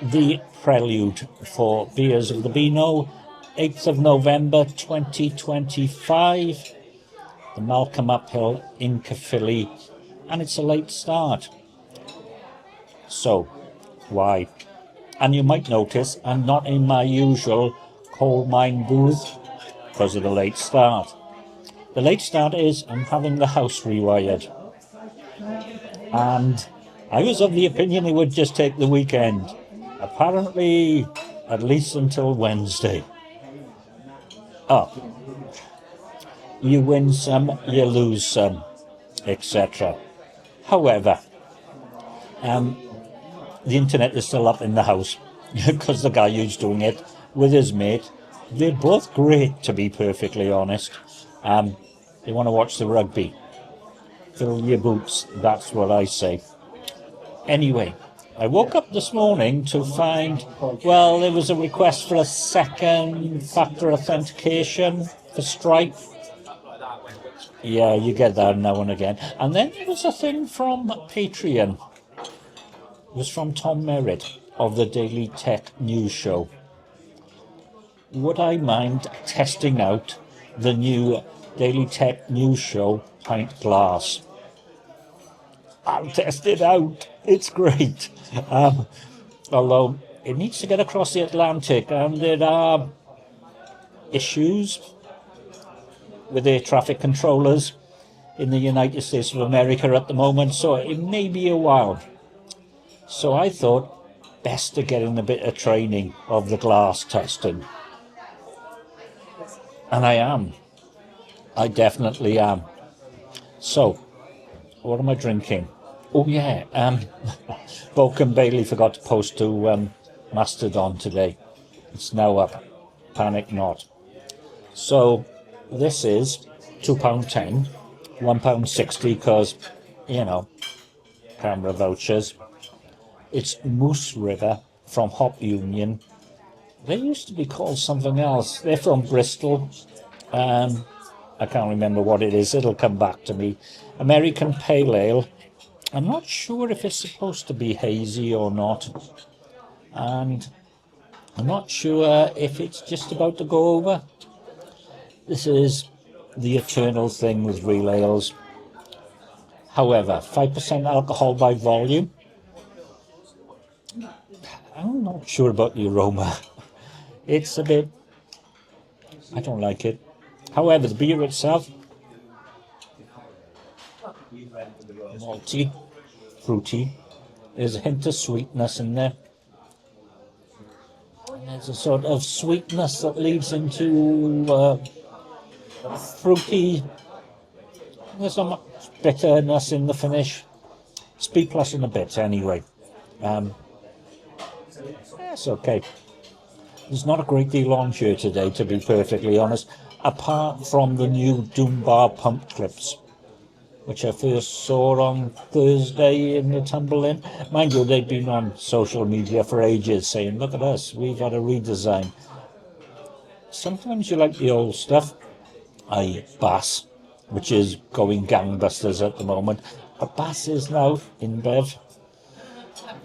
the prelude for Beers of the Beano, 8th of November 2025, the Malcolm Uphill in Caerphilly, and it's a late start. So, why? And you might notice I'm not in my usual coal mine booth because of the late start. The late start is I'm having the house rewired. And I was of the opinion it would just take the weekend. Apparently, at least until Wednesday. Oh, you win some, you lose some, etc. However, the internet is still up in the house because the guy who's doing it with his mate, they're both great, to be perfectly honest. They want to watch the rugby. Fill your boots, that's what I say. Anyway, I woke up this morning to find, well, there was a request for a second factor authentication for Stripe. Yeah, you get that now and again. And then there was a thing from Patreon. It was from Tom Merritt of the Daily Tech News Show. Would I mind testing out the new Daily Tech News Show pint glass? I'll test it out. It's great. Although it needs to get across the Atlantic, and there are issues with air traffic controllers in the United States of America at the moment, so it may be a while. So I thought best to get in a bit of training of the glass testing. And I am. I definitely am. So, what am I drinking? Oh yeah, Boke and Bailey forgot to post to Mastodon today. It's now up. Panic not. So, this is £2.10, £1.60 because, you know, camera vouchers. It's Moose River from Hop Union. They used to be called something else. They're from Bristol. I can't remember what it is. It'll come back to me. American Pale Ale. I'm not sure if it's supposed to be hazy or not. And I'm not sure if it's just about to go over. This is the eternal thing with real ales. However, 5% alcohol by volume. I'm not sure about the aroma. It's a bit... I don't like it. However, the beer itself, malty, fruity. There's a hint of sweetness in there. And there's a sort of sweetness that leads into fruity. There's not much bitterness in the finish. It's B+ in a bit anyway. It's okay. There's not a great deal on here today, to be perfectly honest, apart from the new Doom Bar pump clips, which I first saw on Thursday in the Tumble In. Mind you, they've been on social media for ages saying, look at us, we've had a redesign. Sometimes you like the old stuff, i.e. Bass, which is going gangbusters at the moment. But Bass is now in Bev,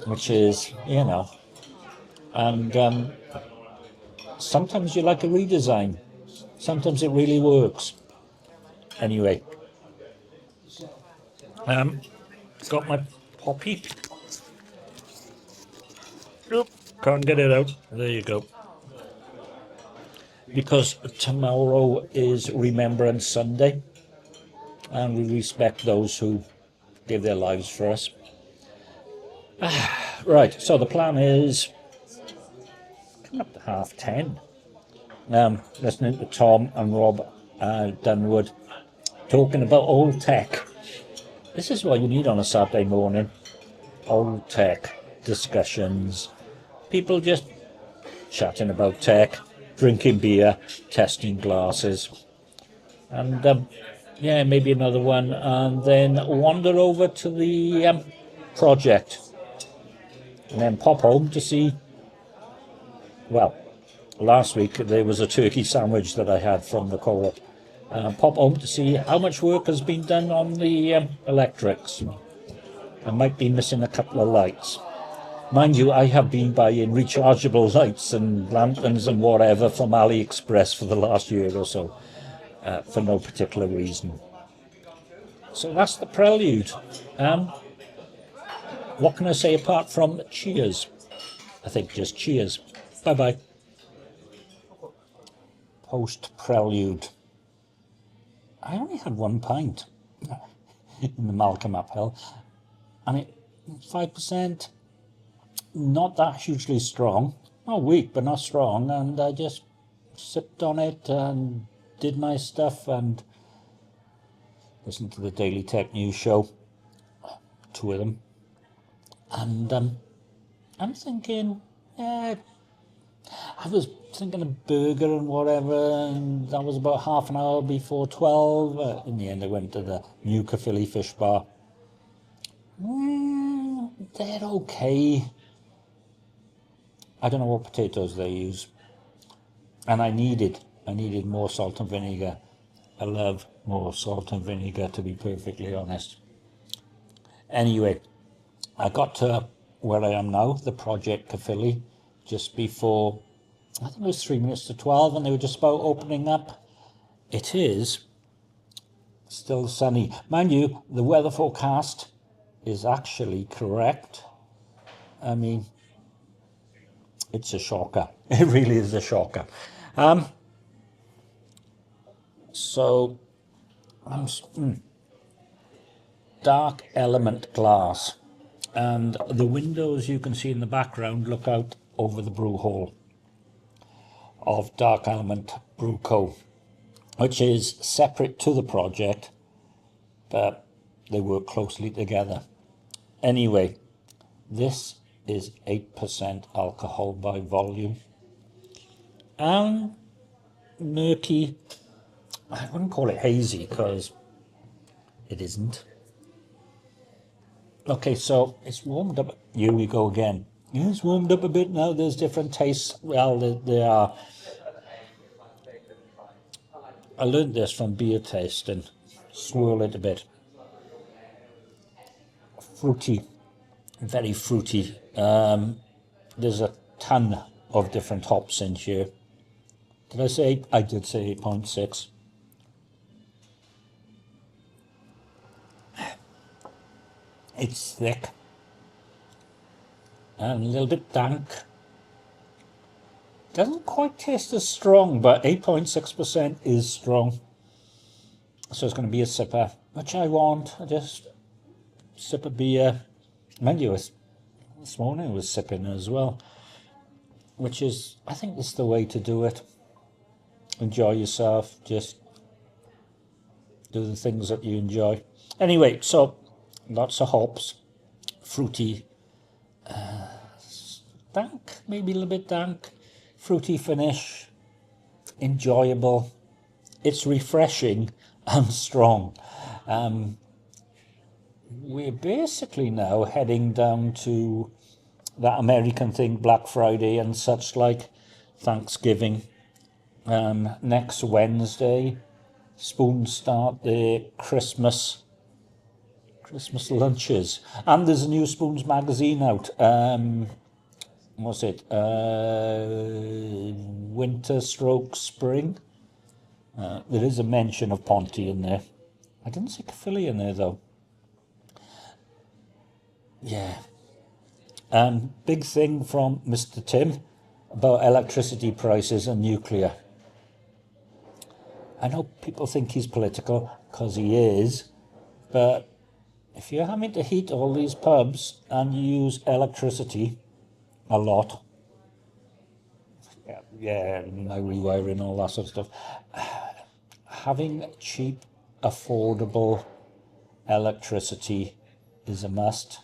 which is, you know, and sometimes you like a redesign. Sometimes it really works. Anyway, got my poppy. Oop, can't get it out. There you go. Because tomorrow is Remembrance Sunday, and we respect those who give their lives for us. Right, so the plan is coming up to 10:30. Listening to Tom and Rob Dunwood talking about old tech. This is what you need on a Saturday morning. Old tech discussions. People just chatting about tech, drinking beer, testing glasses. And yeah, maybe another one. And then wander over to the project. And then pop home to see, well, last week there was a turkey sandwich that I had from the co-op. Pop home to see how much work has been done on the electrics. I might be missing a couple of lights. Mind you, I have been buying rechargeable lights and lanterns and whatever from AliExpress for the last year or so, for no particular reason. So that's the prelude. What can I say apart from cheers? I think just cheers. Bye-bye. Post-prelude. I only had 1 pint in the Malcolm uphill, and it 5%, not that hugely strong, not weak but not strong, and I just sipped on it and did my stuff and listened to the Daily Tech News show, 2 of them, and I'm thinking, I was thinking of burger and whatever, and that was about half an hour before 12. In the end, I went to the new Caerphilly Fish Bar. They're okay. I don't know what potatoes they use. And I needed more salt and vinegar. I love more salt and vinegar, to be perfectly honest. Anyway, I got to where I am now, the Project Caerphilly, just before, I think it was 3 minutes to 12, and they were just about opening up. It is still sunny. Mind you, the weather forecast is actually correct. I mean, it's a shocker. It really is a shocker. So, dark element glass. And the windows you can see in the background look out over the brew hall of Dark Element Brew Co., which is separate to the project, but they work closely together. Anyway, this is 8% alcohol by volume. And murky, I wouldn't call it hazy because it isn't. Okay, so it's warmed up. Here we go again. It's warmed up a bit now. There's different tastes. Well, there are. I learned this from beer tasting. Swirl it a bit. Fruity, very fruity. There's a ton of different hops in here. Did I say? I did say 8.6. It's thick and a little bit dank. Doesn't quite taste as strong, but 8.6% is strong. So it's going to be a sipper, which I want. I just sip a beer. Mind you, this morning I was sipping as well, which is, I think this is the way to do it. Enjoy yourself, just do the things that you enjoy. Anyway, so lots of hops, fruity, dank, maybe a little bit dank, fruity finish, enjoyable. It's refreshing and strong. We're basically now heading down to that American thing, Black Friday and such like, Thanksgiving. Next Wednesday, Spoons start their Christmas lunches, and there's a new Spoons magazine out. What's it? Winter stroke spring. There is a mention of Ponty in there. I didn't see Caerphilly in there though. Yeah. Big thing from Mr. Tim about electricity prices and nuclear. I know people think he's political, because he is, but if you're having to heat all these pubs and you use electricity a lot, yeah, rewiring, all that sort of stuff, having cheap, affordable electricity is a must.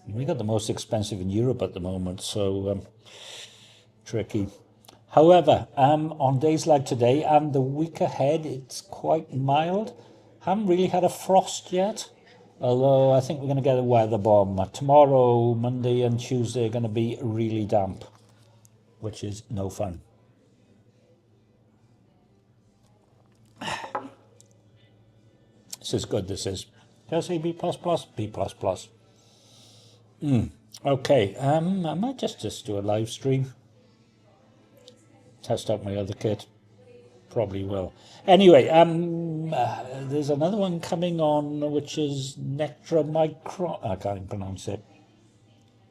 We got the most expensive in Europe at the moment, so tricky. However, on days like today and the week ahead, it's quite mild. Haven't really had a frost yet, although I think we're going to get a weather bomb. Tomorrow, Monday and Tuesday are going to be really damp, which is no fun. This is good, this is. Did I say B++? B++. Okay, I might just do a live stream, test out my other kit. Probably will. Anyway, there's another one coming on, which is Nectra Micro. I can't even pronounce it.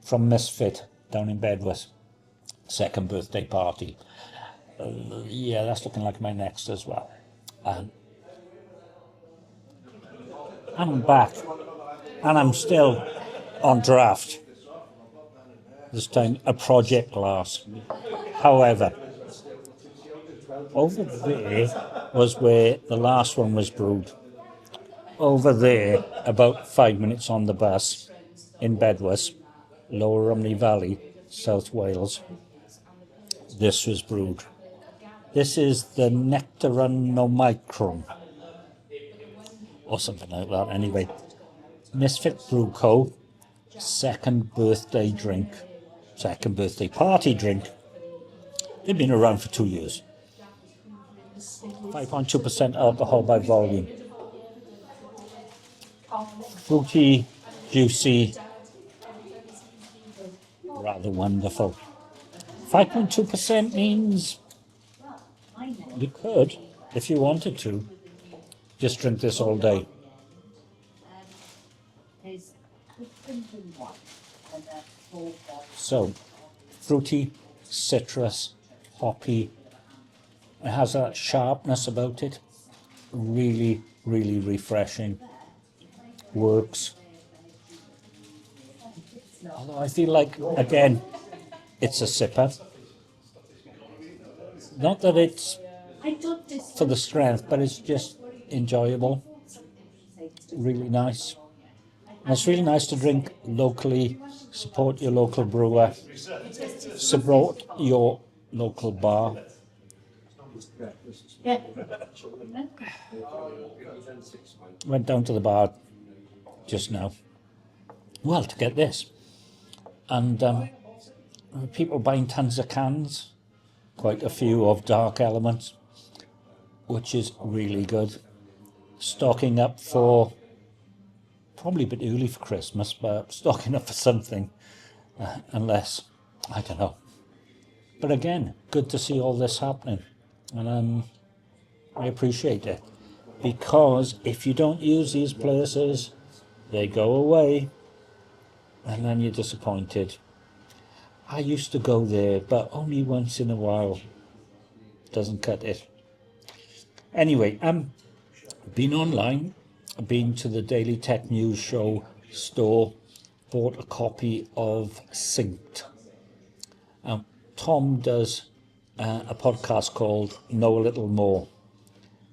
From Misfit down in Bedwas. Second birthday party. Yeah, that's looking like my next as well. And I'm back, and I'm still on draft. This time a project glass. However, over there was where the last one was brewed. Over there, about 5 minutes on the bus in Bedwas, Lower Rhymney Valley, South Wales, this was brewed. This is the Nectaronomicron, or something like that anyway. Misfit Brew Co. Second birthday drink. Second birthday party drink. They've been around for 2 years. 5.2% alcohol by volume. Fruity, juicy, rather wonderful. 5.2% means you could, if you wanted to, just drink this all day. So, fruity, citrus, hoppy. It has a sharpness about it. Really, really refreshing. Works. Although I feel like, again, it's a sipper. Not that it's for the strength, but it's just enjoyable. Really nice. And it's really nice to drink locally, support your local brewer, support your local bar. Went down to the bar just now, well, to get this. And people buying tons of cans, quite a few of Dark Elements, which is really good. Stocking up for, probably a bit early for Christmas, but stocking up for something, unless, I don't know. But again, good to see all this happening, and I appreciate it, because if you don't use these places, they go away, and then you're disappointed. I used to go there, but only once in a while. Doesn't cut it. Anyway, been online, been to the Daily Tech News Show store, bought a copy of Synced. Tom does a podcast called Know a Little More.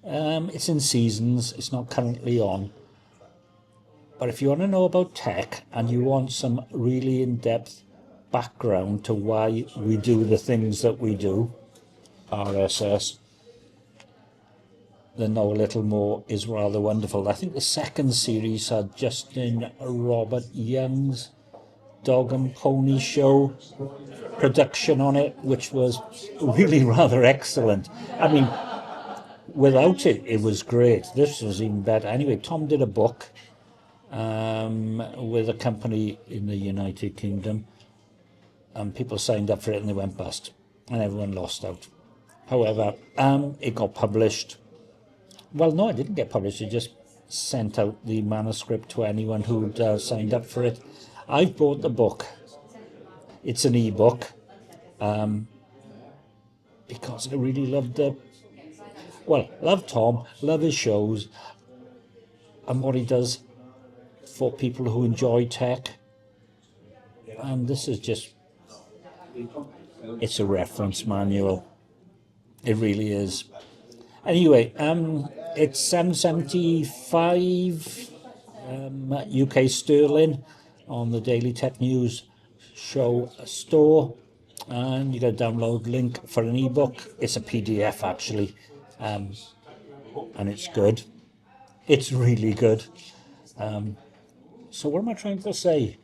It's in seasons, it's not currently on. But if you want to know about tech and you want some really in-depth background to why we do the things that we do, RSS, then Know a Little More is rather wonderful. I think the second series had Justin Robert Young's Dog and Pony Show production on it, which was really rather excellent. I mean, without it, it was great. This was even better. Anyway, Tom did a book with a company in the United Kingdom, and people signed up for it and they went bust, and everyone lost out. However, it got published. Well, no, it didn't get published. It just sent out the manuscript to anyone who'd signed up for it. I've bought the book. It's an e-book, because I really loved love Tom, love his shows, and what he does for people who enjoy tech. And this is just, it's a reference manual. It really is. Anyway, it's $7.75 UK sterling on the Daily Tech News Show store, and you got a download link for an ebook. It's a PDF actually, and it's good. It's really good. So what am I trying to say?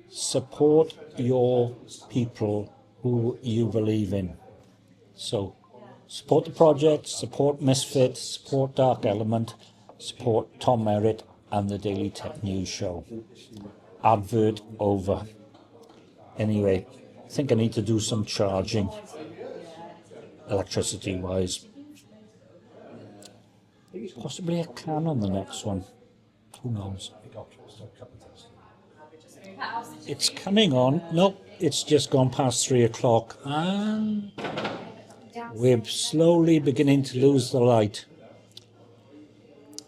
Support your people who you believe in. So support the project, support Misfit, support Dark Element, support Tom Merritt and the Daily Tech News Show. Advert over. Anyway, I think I need to do some charging, electricity-wise. Possibly a can on the next one. Who knows? It's coming on. Nope, it's just gone past 3 o'clock. And we're slowly beginning to lose the light.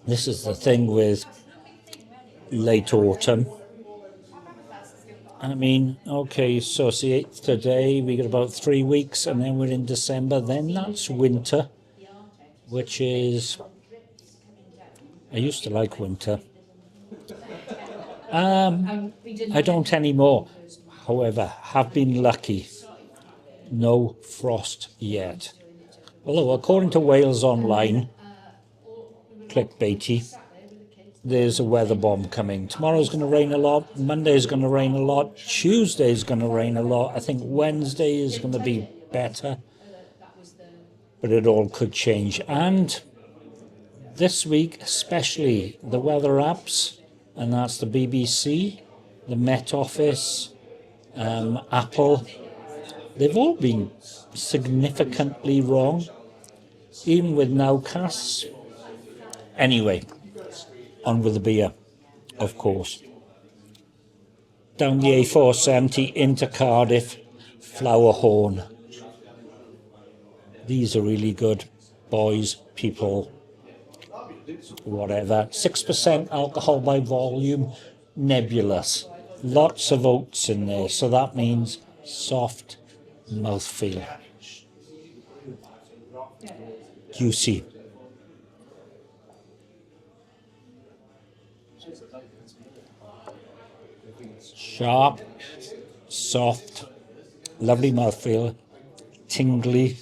This is the thing with late autumn. I mean, okay, so see, today we got about 3 weeks, and then we're in December. Then that's winter, which is... I used to like winter. I don't anymore. However, have been lucky. No frost yet. Although, according to Wales Online, clickbaity, there's a weather bomb coming. Tomorrow's going to rain a lot. Monday's going to rain a lot. Tuesday's going to rain a lot. I think Wednesday is going to be better. But it all could change. And this week, especially the weather apps, and that's the BBC, the Met Office, Apple, they've all been significantly wrong, even with nowcasts. Anyway, on with the beer, of course. Down the A470 into Cardiff, Flowerhorn. These are really good, boys, people, whatever. 6% alcohol by volume, nebulous. Lots of oats in there, so that means soft mouthfeel. Juicy. Sharp, soft, lovely mouthfeel, tingly,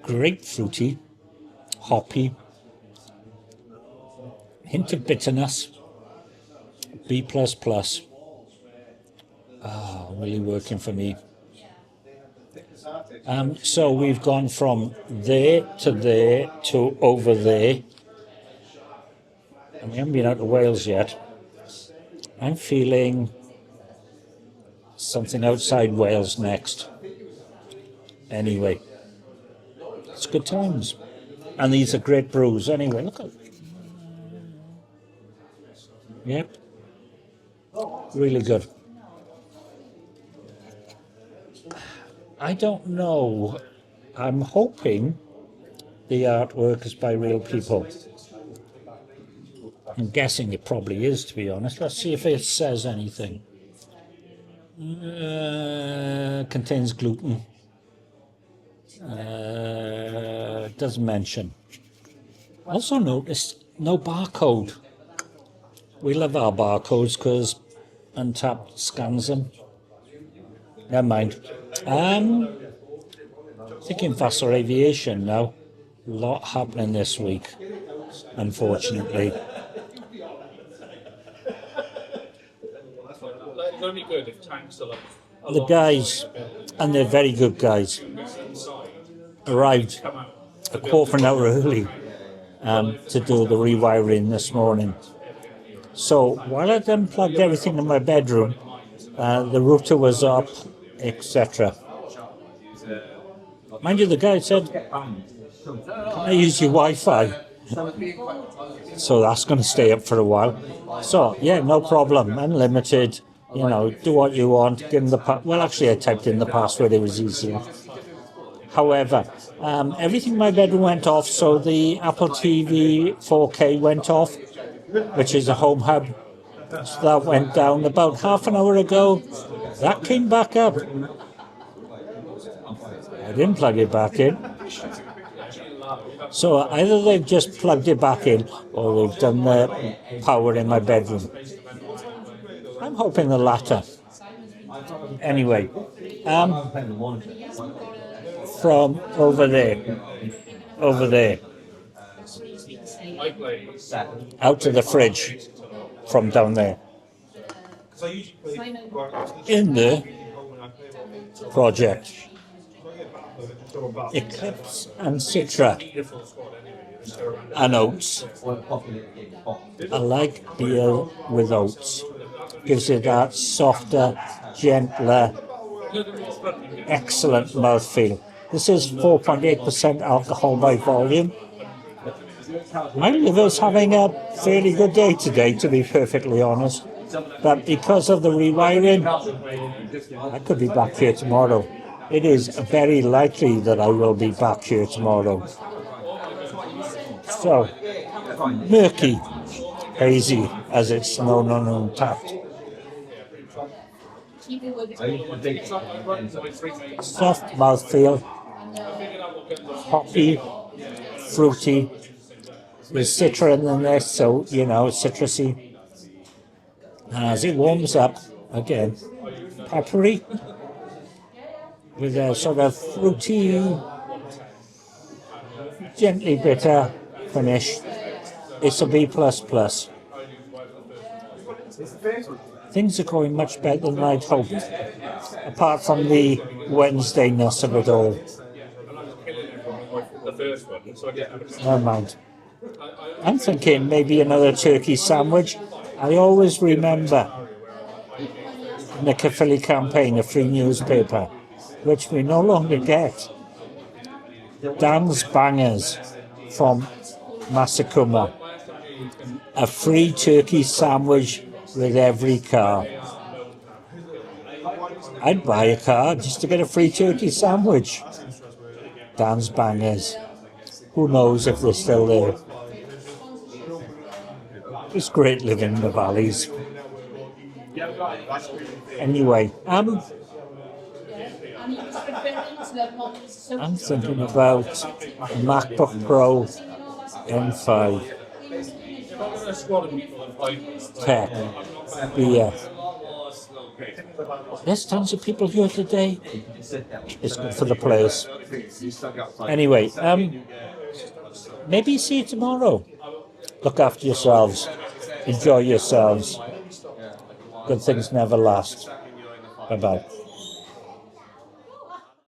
grapefruity, hoppy, hint of bitterness, B++. Really working for me. So we've gone from there to over there. And we haven't been out of Wales yet. I'm feeling something outside Wales next. Anyway, it's good times. And these are great brews. Anyway, look at it. Yep. Really good. I don't know. I'm hoping the artwork is by real people. I'm guessing it probably is, to be honest. Let's see if it says anything. Contains gluten. Doesn't mention. Also noticed no barcode. We love our barcodes because Untapped scans them. Never mind. Thinking Vassar Aviation now. A lot happening this week, unfortunately. The guys, and they're very good guys, arrived a quarter of an hour early to do the rewiring this morning. So while I'd unplugged everything in my bedroom, the router was up, etc. Mind you, the guy said, "Can I use your Wi-Fi?" So that's going to stay up for a while. So yeah, no problem, unlimited. You know, do what you want. Give them the well, actually, I typed in the password. It was easier. However, everything in my bedroom went off, so the Apple TV 4K went off, which is a home hub. So that went down about half an hour ago. That came back up. I didn't plug it back in. So either they've just plugged it back in or they've done the power in my bedroom. I'm hoping the latter. Anyway, from over there, out to the fridge from down there. In the project, Eclipse and Citra and oats. I like beer with oats. gives it that softer, gentler, excellent mouthfeel. This is 4.8% alcohol by volume. My liver's having a fairly good day today, to be perfectly honest. But because of the rewiring, I could be back here tomorrow. It is very likely that I will be back here tomorrow. So, murky, hazy, as it's known on Untapped. Soft mouthfeel, hoppy, fruity. There's citron in there, so, you know, citrusy. And as it warms up, again, peppery, with a sort of fruity, gently bitter finish. It's a B++. Things are going much better than I'd hoped, apart from the Wednesday-ness of it all. Never mind. I'm thinking maybe another turkey sandwich. I always remember the Caerphilly campaign, a free newspaper, which we no longer get. Dan's Bangers from Massacumbra. A free turkey sandwich with every car. I'd buy a car just to get a free turkey sandwich. Dan's Bangers. Who knows if they're still there. It's great living in the valleys. Anyway, I'm thinking about MacBook Pro M5. Tech, beer. There's tons of people here today. It's good for the place. Anyway, maybe see you tomorrow. Look after yourselves. Enjoy yourselves. Good things never last. Bye-bye.